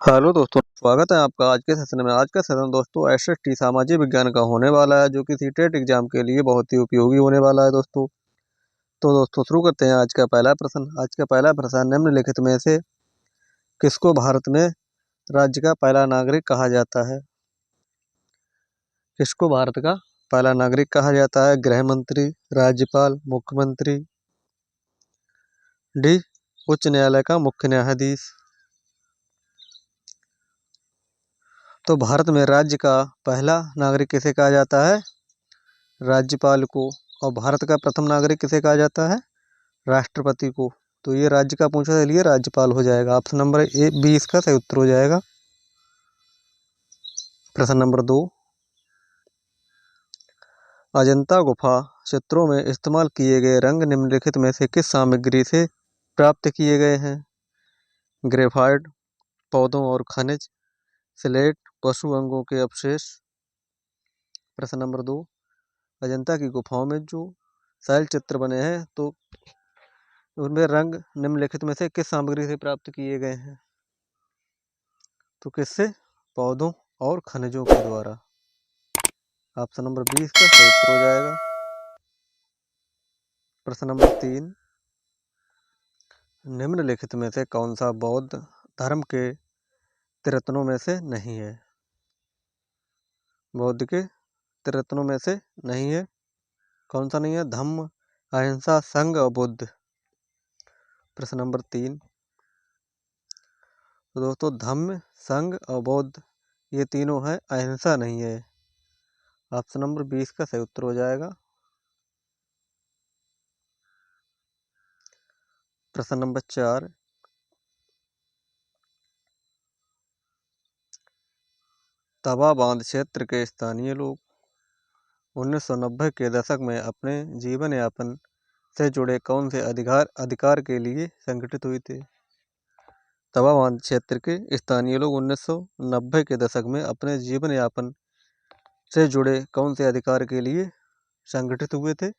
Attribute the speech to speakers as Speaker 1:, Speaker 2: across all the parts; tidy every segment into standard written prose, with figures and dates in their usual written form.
Speaker 1: Hello दोस्तों, स्वागत है आपका आज के सेशन में। आज का सेशन दोस्तों एसएसटी सामाजिक विज्ञान का होने वाला है, जो कि सीटेट एग्जाम के लिए बहुत ही उपयोगी होने वाला है दोस्तों। तो दोस्तों शुरू करते हैं आज का पहला प्रश्न। आज का पहला प्रश्न, निम्नलिखित में से किसको भारत में राज्य का पहला नागरिक कहा जाता है? किसको भारत का पहला नागरिक कहा जाता है? गृह मंत्री, राज्यपाल, मुख्यमंत्री, डी उच्च न्यायालय का मुख्य न्यायाधीश। तो भारत में राज्य का पहला नागरिक किसे कहा जाता है? राज्यपाल को। और भारत का प्रथम नागरिक किसे कहा जाता है? राष्ट्रपति को। तो ये राज्य का पूछा है, लिए राज्यपाल हो जाएगा। ऑप्शन नंबर ए बी इसका सही उत्तर हो जाएगा। प्रश्न नंबर 2, अजंता गुफा चित्रों में इस्तेमाल किए गए रंग निम्नलिखित में से किस सामग्री से प्राप्त किए गए हैं? ग्रेफाइट, पौधों और खनिज, स्लेट, पशु अंगों के अवशेष। प्रश्न नंबर 2, अजंता की गुफाओं में जो शैल चित्र बने हैं, तो उनमें रंग निम्नलिखित में से किस सामग्री से प्राप्त किए गए हैं? तो किससे? पौधों और खनिजों के द्वारा। ऑप्शन नंबर 20 का सही उत्तर हो जाएगा। प्रश्न नंबर 3, निम्नलिखित में से कौन सा बौद्ध धर्म के त्रिरत्नों में से नहीं है? बौद्ध के त्रिरत्नों में से नहीं है। कौन सा नहीं है? धम्म, अहिंसा, संघ और बुद्ध। प्रश्न नंबर 3, तो दोस्तों धम्म, संघ और बौद्ध ये तीनों है, अहिंसा नहीं है। ऑप्शन नंबर 20 का सही उत्तर हो जाएगा। प्रश्न नंबर 4, तवा बांध क्षेत्र के स्थानीय लोग 1990 के दशक में अपने जीवन यापन से जुड़े कौन से अधिकार के लिए संगठित हुए थे? तवा बांध क्षेत्र के स्थानीय लोग 1990 के दशक में अपने जीवन यापन से जुड़े कौन से अधिकार के लिए संगठित हुए थे?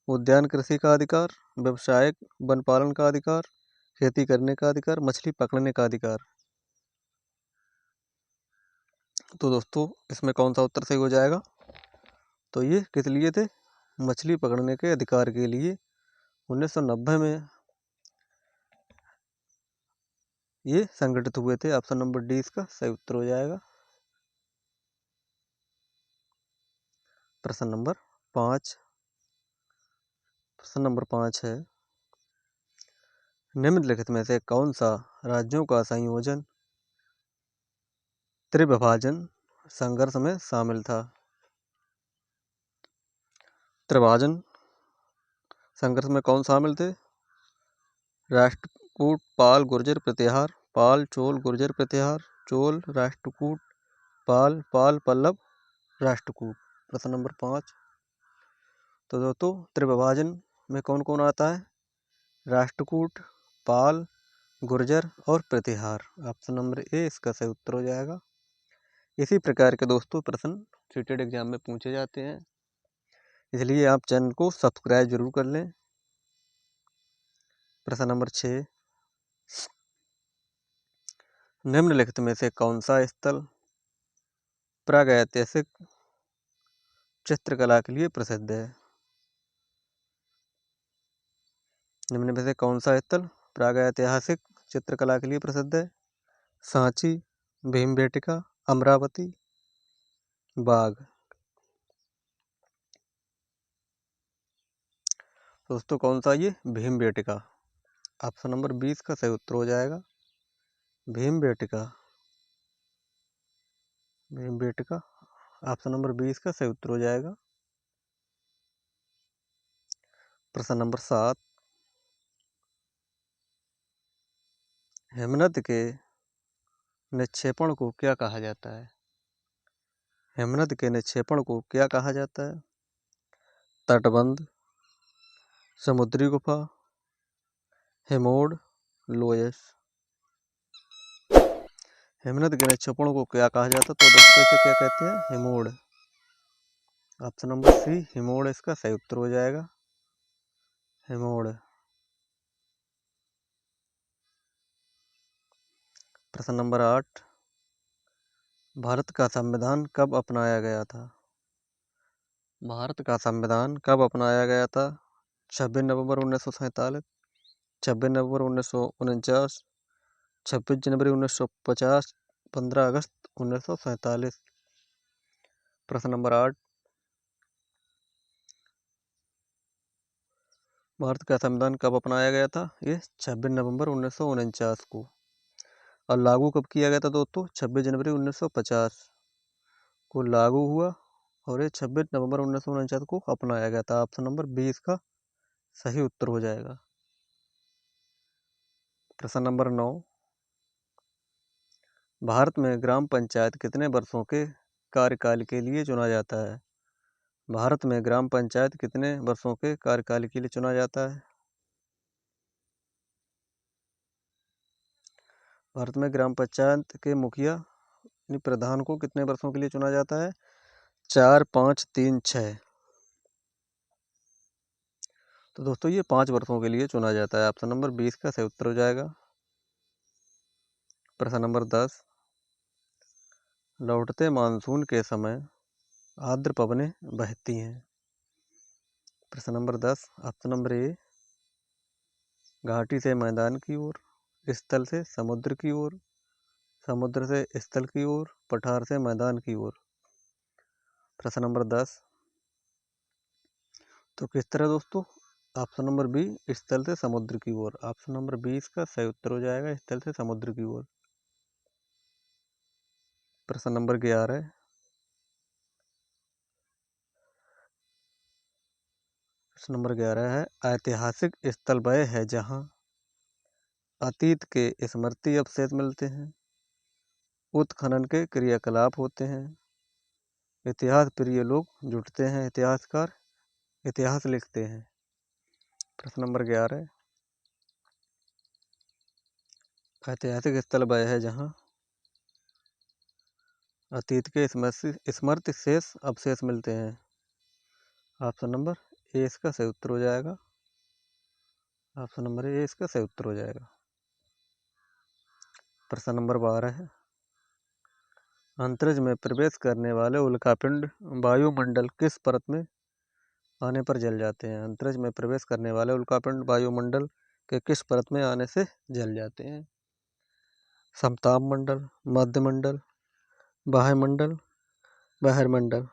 Speaker 1: उद्यान कृषि का अधिकार, व्यवसायिक वन पालन का अधिकार, खेती करने का अधिकार, मछली पकड़ने का अधिकार। तो दोस्तों इसमें कौन सा उत्तर सही हो जाएगा? तो ये किस लिए थे? मछली पकड़ने के अधिकार के लिए 1990 में ये संगठित हुए थे। ऑप्शन नंबर डी इसका सही उत्तर हो जाएगा। प्रश्न नंबर 5, प्रश्न नंबर 5 है, निम्नलिखित में से कौन सा राज्यों का संयोजन त्रिविभाजन संघर्ष में शामिल था? त्रिविभाजन संघर्ष में कौन शामिल थे? राष्ट्रकूट, पाल, गुर्जर, प्रतिहार। पाल, चोल, गुर्जर, प्रतिहार। चोल, राष्ट्रकूट, पाल, पल्लव, राष्ट्रकूट। प्रश्न नंबर 5, तो दोस्तों त्रिविभाजन में कौन कौन आता है? राष्ट्रकूट, पाल, गुर्जर और प्रतिहार। ऑप्शन नंबर ए इसका सही उत्तर हो जाएगा। इसी प्रकार के दोस्तों प्रश्न सीटेट एग्जाम में पूछे जाते हैं, इसलिए आप चैनल को सब्सक्राइब जरूर कर लें। प्रश्न नंबर 6, निम्नलिखित में से कौन सा स्थल प्रागैतिहासिक चित्रकला के लिए प्रसिद्ध है? निम्न में से कौन सा स्थल प्रागैतिहासिक चित्रकला के लिए प्रसिद्ध है? सांची, भीमबेटका, अमरावती, बाग। दोस्तों कौन सा? ये भीमबेटका। ऑप्शन नंबर 20 का सही उत्तर हो जाएगा। भीमबेटका, भीमबेटका ऑप्शन नंबर 20 का सही उत्तर हो जाएगा। प्रश्न नंबर 7, हेमनद के निक्षेपण को क्या कहा जाता है? हेमनद के निक्षेपण को क्या कहा जाता है? तटबंध, समुद्री गुफा, हेमोड, लोयस। हेमनद के निक्षेपण को क्या कहा जाता है? तो दोस्तों इसे क्या कहते हैं? हेमोड। ऑप्शन नंबर सी हेमोड इसका सही उत्तर हो जाएगा। हेमोड। प्रश्न नंबर 8, भारत का संविधान कब अपनाया गया था? भारत का संविधान कब अपनाया गया था? 26 नवंबर 1947, 26 नवंबर 1949, 26 जनवरी 1950, 15 अगस्त 1947। प्रश्न नंबर 8, भारत का संविधान कब अपनाया गया था? ये 26 नवंबर 1949 को। और लागू कब किया गया था दोस्तों? 26 जनवरी 1950 को लागू हुआ और ये 26 नवंबर 1949 को अपनाया गया था। ऑप्शन नंबर 20 का सही उत्तर हो जाएगा। प्रश्न नंबर 9, भारत में ग्राम पंचायत कितने वर्षों के कार्यकाल के लिए चुना जाता है? भारत में ग्राम पंचायत कितने वर्षों के कार्यकाल के लिए चुना जाता है? भारत में ग्राम पंचायत के मुखिया यानी प्रधान को कितने वर्षों के लिए चुना जाता है? 4, 5, 3, 6। तो दोस्तों ये 5 वर्षों के लिए चुना जाता है। ऑप्शन नंबर 20 का सही उत्तर हो जाएगा। प्रश्न नंबर 10, लौटते मानसून के समय आर्द्र पवनें बहती हैं। प्रश्न नंबर 10, ऑप्शन नंबर ए, घाटी से मैदान की ओर, स्थल से समुद्र की ओर, समुद्र से स्थल की ओर, पठार से मैदान की ओर। प्रश्न नंबर 10, तो किस तरह दोस्तों? ऑप्शन नंबर बी, स्थल से समुद्र की ओर। ऑप्शन नंबर 20 का सही उत्तर हो जाएगा, स्थल से समुद्र की ओर। प्रश्न नंबर 11, प्रश्न नंबर 11 है, ऐतिहासिक स्थल वह है जहाँ अतीत के स्मृति अवशेष मिलते हैं, उत्खनन के क्रियाकलाप होते हैं, इतिहास प्रिय लोग जुटते हैं, इतिहासकार इतिहास लिखते हैं। प्रश्न नंबर 11, ऐतिहासिक स्थल वह है जहाँ अतीत के स्मृति शेष अवशेष मिलते हैं। ऑप्शन नंबर ए इसका सही उत्तर हो जाएगा। ऑप्शन नंबर ए इसका सही उत्तर हो जाएगा। प्रश्न नंबर 12 है, अंतरिक्ष में प्रवेश करने वाले उल्कापिंड वायुमंडल किस परत में आने पर जल जाते हैं? अंतरिक्ष में प्रवेश करने वाले उल्कापिंड वायुमंडल के किस परत में आने से जल जाते हैं? समताप मंडल, मध्य मंडल, बाह्य मंडल, बहिर्मंडल।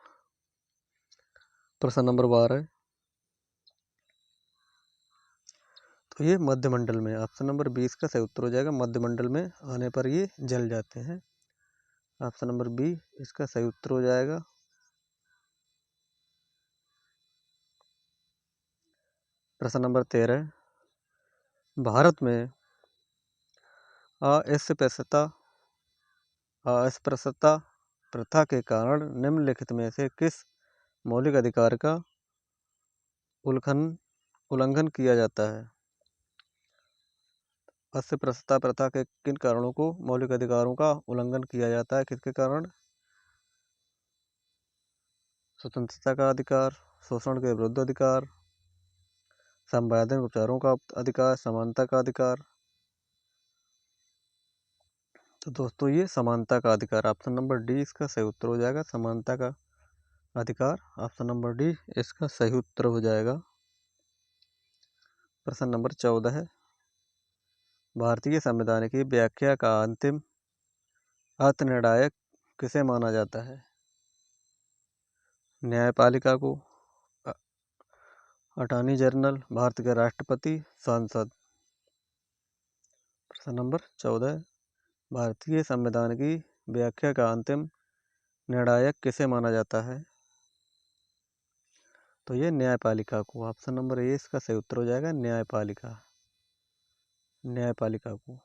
Speaker 1: प्रश्न नंबर 12, तो ये मध्य मंडल में। ऑप्शन नंबर 20 का सही उत्तर हो जाएगा। मध्य मंडल में आने पर ये जल जाते हैं। ऑप्शन नंबर बी इसका सही उत्तर हो जाएगा। प्रश्न नंबर 13, भारत में अस्पृश्यता प्रथा के कारण निम्नलिखित में से किस मौलिक अधिकार का उल्लंघन किया जाता है? अस्पृश्यता प्रथा के किन कारणों को मौलिक अधिकारों का उल्लंघन किया जाता है? किसके कारण? स्वतंत्रता का अधिकार, शोषण के विरुद्ध अधिकार, संवैधानिक उपचारों का अधिकार, समानता का अधिकार। तो दोस्तों ये समानता का अधिकार। ऑप्शन नंबर डी इसका सही उत्तर हो जाएगा। समानता का अधिकार, ऑप्शन नंबर डी इसका सही उत्तर हो जाएगा। प्रश्न नंबर 14 है, भारतीय संविधान की व्याख्या का अंतिम अर्थनिर्णायक किसे माना जाता है? न्यायपालिका को, अटॉर्नी जनरल, भारत के राष्ट्रपति, सांसद। प्रश्न नंबर 14, भारतीय संविधान की व्याख्या का अंतिम निर्णायक किसे माना जाता है? तो ये न्यायपालिका को। ऑप्शन नंबर ए इसका सही उत्तर हो जाएगा। न्यायपालिका, न्यायपालिका को।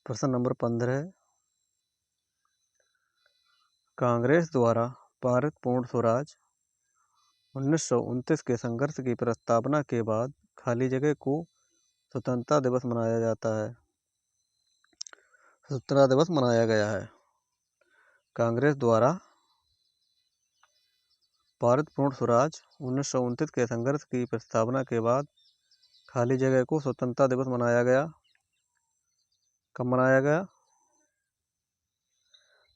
Speaker 1: प्रश्न नंबर 15 है, कांग्रेस द्वारा पारित पूर्ण स्वराज 1929 के संघर्ष की प्रस्तावना के बाद खाली जगह को स्वतंत्रता दिवस मनाया जाता है। स्वतंत्रता दिवस मनाया गया है। कांग्रेस द्वारा पारित पूर्ण स्वराज 1929 के संघर्ष की प्रस्तावना के बाद खाली जगह को स्वतंत्रता दिवस मनाया गया। कब मनाया गया?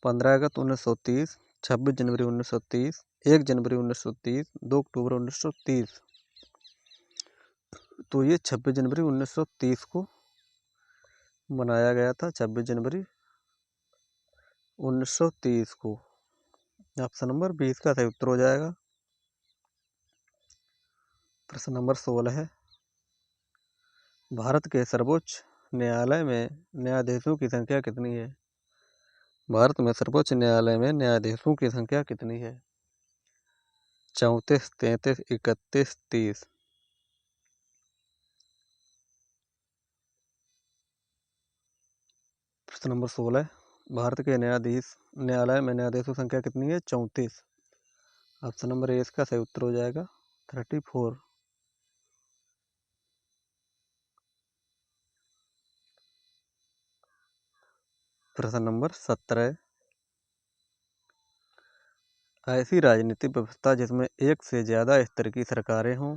Speaker 1: 15 अगस्त 1930, 26 जनवरी 1930, 1 जनवरी 1930, 2 अक्टूबर 1930। तो ये 26 जनवरी 1930 को मनाया गया था, 26 जनवरी 1930 को। ऑप्शन नंबर 20 का सही उत्तर हो जाएगा। प्रश्न नंबर 16 है, भारत के सर्वोच्च न्यायालय में न्यायाधीशों की संख्या कितनी है? भारत में सर्वोच्च न्यायालय में न्यायाधीशों की संख्या कितनी है? 34, 33, 31, 30। प्रश्न नंबर 16, भारत के न्यायालय में न्यायाधीशों की संख्या कितनी है? 34। ऑप्शन नंबर ए इसका सही उत्तर हो जाएगा 34। प्रश्न नंबर 17, ऐसी राजनीतिक व्यवस्था जिसमें एक से ज्यादा स्तर की सरकारें हों,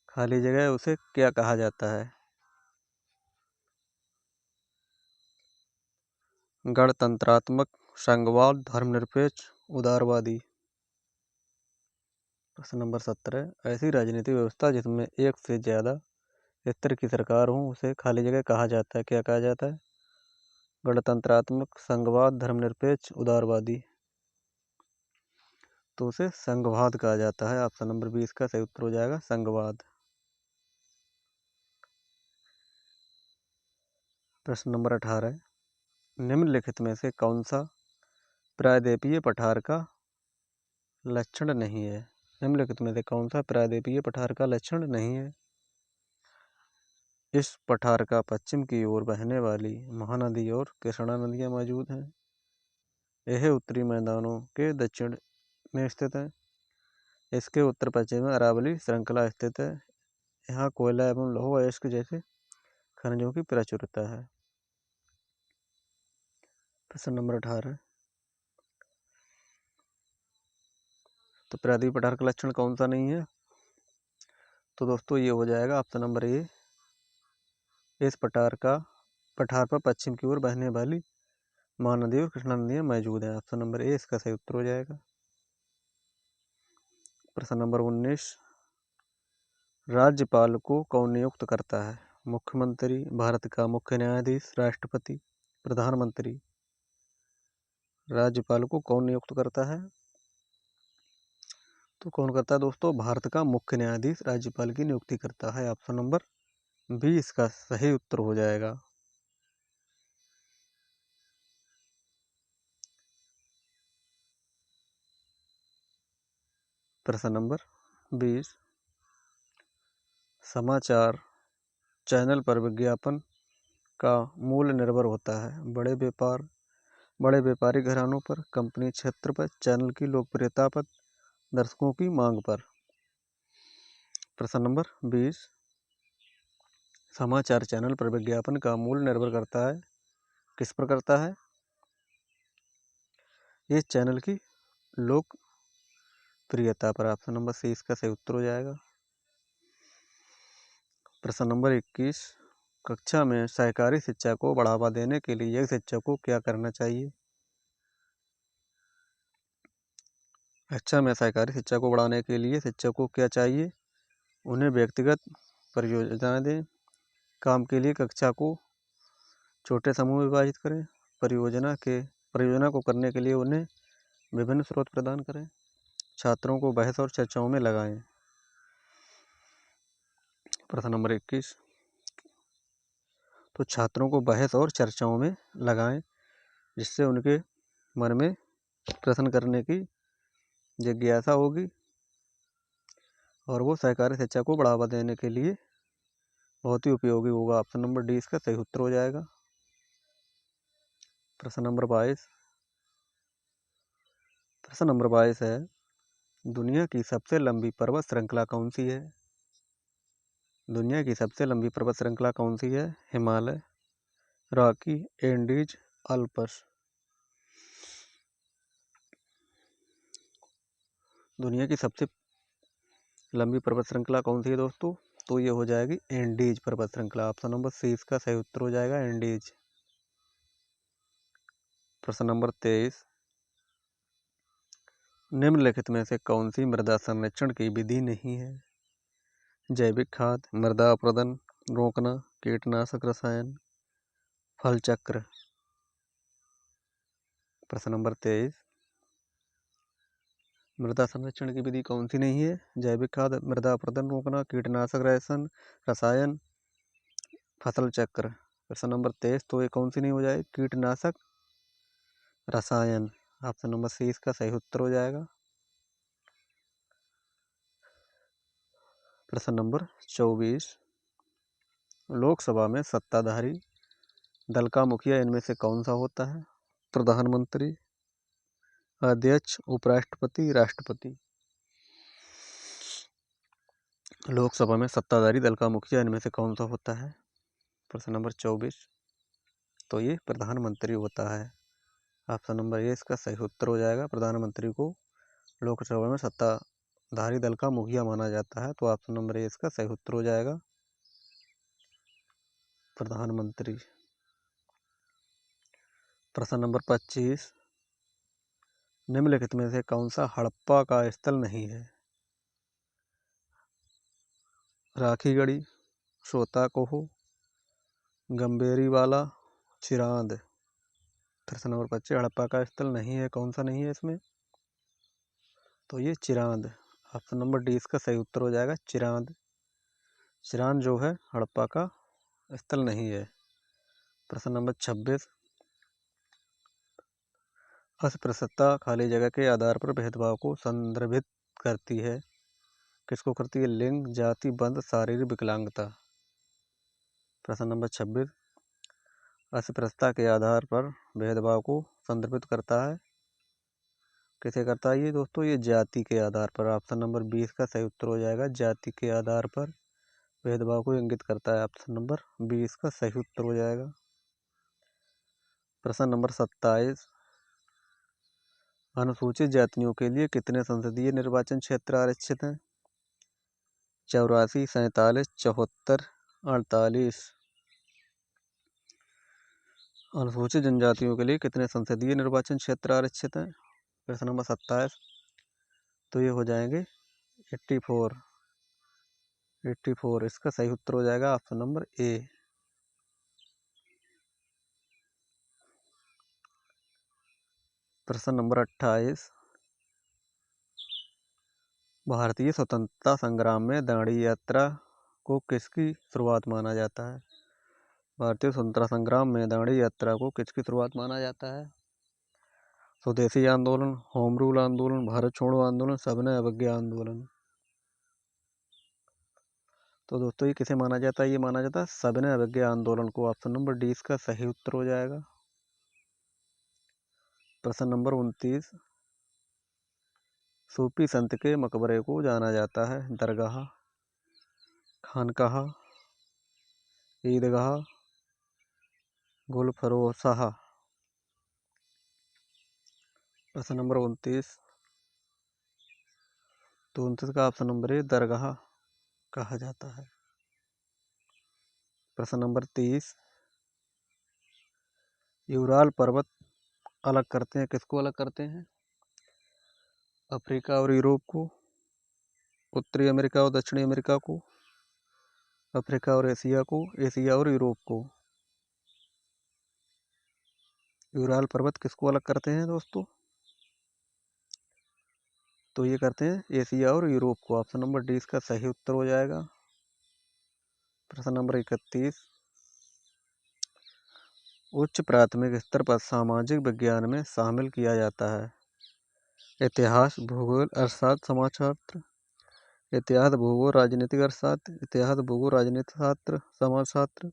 Speaker 1: खाली जगह उसे क्या कहा जाता है? गणतंत्रात्मक, संघवाद, धर्मनिरपेक्ष, उदारवादी। प्रश्न नंबर 17, ऐसी राजनीतिक व्यवस्था जिसमें एक से ज्यादा स्तर की सरकार हो उसे खाली जगह कहा जाता है, क्या कहा जाता है? गणतंत्रात्मक, संघवाद, धर्मनिरपेक्ष, उदारवादी। तो उसे संघवाद कहा जाता है। ऑप्शन नंबर 20 का सही उत्तर हो जाएगा संघवाद। प्रश्न नंबर 18, निम्नलिखित में से कौन सा प्रायद्वीपीय पठार का लक्षण नहीं है? निम्नलिखित में से कौन सा प्रायद्वीपीय पठार का लक्षण नहीं है? इस पठार का पश्चिम की ओर बहने वाली महानदी और कृष्णा नदियां मौजूद हैं। यह उत्तरी मैदानों के दक्षिण में स्थित है। इसके उत्तर पश्चिम में अरावली श्रृंखला स्थित है। यहाँ कोयला एवं लौह अयस्क जैसे खनिजों की प्रचुरता है। प्रश्न नंबर 18, तो प्रायद्वीपीय पठार का लक्षण कौन सा नहीं है? तो दोस्तों ये हो जाएगा ऑप्शन नंबर ए, इस पठार पर पश्चिम की ओर बहने वाली महानदी और कृष्णा नदियां मौजूद हैं। ऑप्शन नंबर ए इसका सही उत्तर हो जाएगा। प्रश्न नंबर 19, राज्यपाल को कौन नियुक्त करता है? मुख्यमंत्री, भारत का मुख्य न्यायाधीश, राष्ट्रपति, प्रधानमंत्री। राज्यपाल को कौन नियुक्त करता है? तो कौन करता है दोस्तों? भारत का मुख्य न्यायाधीश राज्यपाल की नियुक्ति करता है। ऑप्शन नंबर 20 का सही उत्तर हो जाएगा। प्रश्न नंबर 20, समाचार चैनल पर विज्ञापन का मूल्य निर्भर होता है बड़े व्यापारी घरानों पर, कंपनी क्षेत्र पर, चैनल की लोकप्रियता पर, दर्शकों की मांग पर। प्रश्न नंबर 20, समाचार चैनल पर विज्ञापन का मूल्य निर्भर करता है, किस पर करता है? ये चैनल की लोकप्रियता पर। ऑप्शन नंबर सी इसका सही उत्तर हो जाएगा। प्रश्न नंबर 21, कक्षा में सहकारी शिक्षा को बढ़ावा देने के लिए एक शिक्षक को क्या करना चाहिए? कक्षा में सहकारी शिक्षा को बढ़ाने के लिए शिक्षक को क्या चाहिए? उन्हें व्यक्तिगत परियोजनाएं दें, काम के लिए कक्षा को छोटे समूह में विभाजित करें, परियोजना को करने के लिए उन्हें विभिन्न स्रोत प्रदान करें, छात्रों को बहस और चर्चाओं में लगाएं। प्रश्न नंबर 21, तो छात्रों को बहस और चर्चाओं में लगाएं जिससे उनके मन में प्रश्न करने की जिज्ञासा होगी और वो सहकारी शिक्षा को बढ़ावा देने के लिए बहुत ही उपयोगी होगा। ऑप्शन नंबर डी इसका सही उत्तर हो जाएगा। प्रश्न नंबर 22, प्रश्न नंबर 22 है, दुनिया की सबसे लंबी पर्वत श्रृंखला कौन सी है? दुनिया की सबसे लंबी पर्वत श्रृंखला कौन सी है? Himalaya, Rocky, Andes, Alps. दुनिया की सबसे लंबी पर्वत श्रृंखला कौन सी है दोस्तों? तो ये हो जाएगी एंडीज पर्वत श्रृंखला। ऑप्शन नंबर सी इसका सही उत्तर हो जाएगा एंडीज। प्रश्न नंबर 23, निम्नलिखित में से कौन सी मृदा संरक्षण की विधि नहीं है? जैविक खाद, मृदा अपरदन रोकना, कीटनाशक रसायन, फल चक्र। प्रश्न नंबर 23, मृदा संरक्षण की विधि कौन सी नहीं है? जैविक खाद, मृदा अपरदन रोकना, कीटनाशक रसायन, फसल चक्र। प्रश्न नंबर 23, तो ये कौन सी नहीं हो जाएगी? कीटनाशक रसायन। ऑप्शन नंबर सी इसका सही उत्तर हो जाएगा। प्रश्न नंबर 24, लोकसभा में सत्ताधारी दल का मुखिया इनमें से कौन सा होता है? प्रधानमंत्री, अध्यक्ष, उपराष्ट्रपति, राष्ट्रपति। लोकसभा में सत्ताधारी दल का मुखिया इनमें से कौन सा होता है? प्रश्न नंबर 24, तो ये प्रधानमंत्री होता है। ऑप्शन नंबर ए इसका सही उत्तर हो जाएगा। प्रधानमंत्री को लोकसभा में सत्ताधारी दल का मुखिया माना जाता है, तो ऑप्शन नंबर ए इसका सही उत्तर हो जाएगा, प्रधानमंत्री। प्रश्न नंबर 25, निम्नलिखित में से कौन सा हड़प्पा का स्थल नहीं है? राखीगढ़ी, सोताकोह, गंभीरीवाला, चिरांद। प्रश्न नंबर 25, हड़प्पा का स्थल नहीं है, कौन सा नहीं है इसमें? तो ये चिरांद। ऑप्शन नंबर डी इसका सही उत्तर हो जाएगा, चिरांद। चिरांद जो है हड़प्पा का स्थल नहीं है। प्रश्न नंबर 26, अस्पृश्यता खाली जगह के आधार पर भेदभाव को संदर्भित करती है। किसको करती है? लिंग, जाति, बंध, शारीरिक विकलांगता। प्रश्न नंबर 26, अस्पृश्यता के आधार पर भेदभाव को संदर्भित करता है। किसे करता है ये दोस्तों? ये जाति के आधार पर। ऑप्शन नंबर 20 का सही उत्तर हो जाएगा, जाति के आधार पर भेदभाव को इंगित करता है। ऑप्शन नंबर 20 का सही उत्तर हो जाएगा। प्रश्न नंबर 27, अनुसूचित जातियों के लिए कितने संसदीय निर्वाचन क्षेत्र आरक्षित हैं? 84, 47, 74, 48। अनुसूचित जनजातियों के लिए कितने संसदीय निर्वाचन क्षेत्र आरक्षित हैं? प्रश्न नंबर 27, तो ये हो जाएंगे 84। इसका सही उत्तर हो जाएगा ऑप्शन नंबर ए। प्रश्न नंबर 28, भारतीय स्वतंत्रता संग्राम में दांडी यात्रा को किसकी शुरुआत माना जाता है? भारतीय स्वतंत्रता संग्राम में दांडी यात्रा को किसकी शुरुआत माना जाता है? स्वदेशी आंदोलन, होम रूल आंदोलन, भारत छोड़ो आंदोलन, सविनय अवज्ञा आंदोलन। तो दोस्तों ये किसे माना जाता है? ये माना जाता है सविनय अवज्ञा आंदोलन को। ऑप्शन नंबर डी इसका सही उत्तर हो जाएगा। प्रश्न नंबर 29, सूफी संत के मकबरे को जाना जाता है दरगाह, खानकाह, ईदगाह, गुलफरोशाह। प्रश्न नंबर 29, तो 29 का ऑप्शन नंबर ए दरगाह कहा जाता है। प्रश्न नंबर 30, यूराल पर्वत अलग करते हैं, किसको अलग करते हैं? अफ्रीका और यूरोप को, उत्तरी अमेरिका और दक्षिणी अमेरिका को, अफ्रीका और एशिया को, एशिया और यूरोप को। यूराल पर्वत किसको अलग करते हैं दोस्तों? तो ये करते हैं एशिया और यूरोप को। ऑप्शन नंबर डी इसका सही उत्तर हो जाएगा। प्रश्न नंबर 31, उच्च प्राथमिक स्तर पर सामाजिक विज्ञान में शामिल किया जाता है इतिहास, भूगोल, अर्थशास्त्र, समाजशास्त्र। इतिहास, भूगोल, राजनीतिक अर्थशास्त्र, इतिहास, भूगोल, राजनीति शास्त्र, समाजशास्त्र,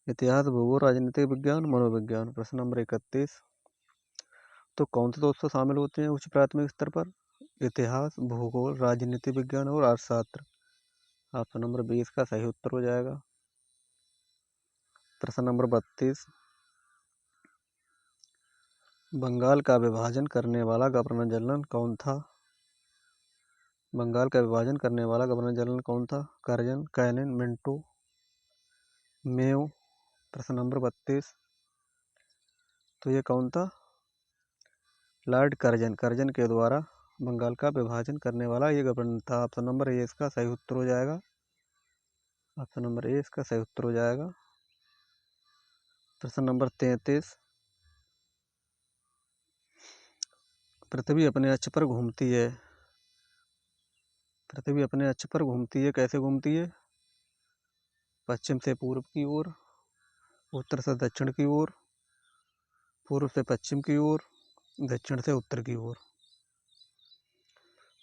Speaker 1: इतिहास, भूगोल, राजनीतिक विज्ञान, मनोविज्ञान। प्रश्न नंबर 31, तो कौन से दोस्तों शामिल होते हैं उच्च प्राथमिक स्तर पर? इतिहास, भूगोल, राजनीति विज्ञान और अर्थशास्त्र। ऑप्शन नंबर 20 का सही उत्तर हो जाएगा। प्रश्न नंबर 32, बंगाल का विभाजन करने वाला गवर्नर जनरल कौन था? बंगाल का विभाजन करने वाला गवर्नर जनरल कौन था? Curzon, Canning, Minto, Mayo. प्रश्न नंबर 32, तो ये कौन था? Lord Curzon. कर्जन के द्वारा बंगाल का विभाजन करने वाला ये गवर्नर था। ऑप्शन नंबर ए इसका सही उत्तर हो जाएगा। ऑप्शन नंबर ए इसका सही उत्तर हो जाएगा। प्रश्न नंबर 33। पृथ्वी अपने अक्ष पर घूमती है। पृथ्वी अपने अक्ष पर घूमती है, कैसे घूमती है? पश्चिम से पूर्व की ओर, उत्तर से दक्षिण की ओर, पूर्व से पश्चिम की ओर, दक्षिण से उत्तर की ओर।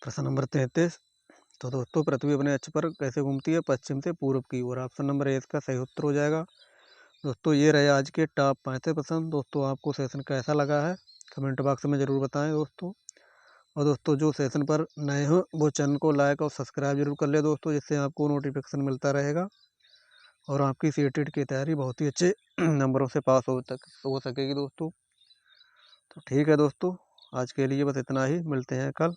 Speaker 1: प्रश्न नंबर 33। तो दोस्तों पृथ्वी अपने अक्ष पर कैसे घूमती है? पश्चिम से पूर्व की ओर। ऑप्शन नंबर ए इसका सही उत्तर हो जाएगा। दोस्तों ये रहे आज के टॉप 35 प्रश्न। दोस्तों आपको सेशन कैसा लगा है कमेंट बॉक्स में ज़रूर बताएं दोस्तों। और दोस्तों जो सेशन पर नए हो वो चैनल को लाइक और सब्सक्राइब जरूर कर ले दोस्तों, जिससे आपको नोटिफिकेशन मिलता रहेगा और आपकी सीटेट की तैयारी बहुत ही अच्छे नंबरों से पास हो सकेगी दोस्तों। तो ठीक है दोस्तों, आज के लिए बस इतना ही। मिलते हैं कल।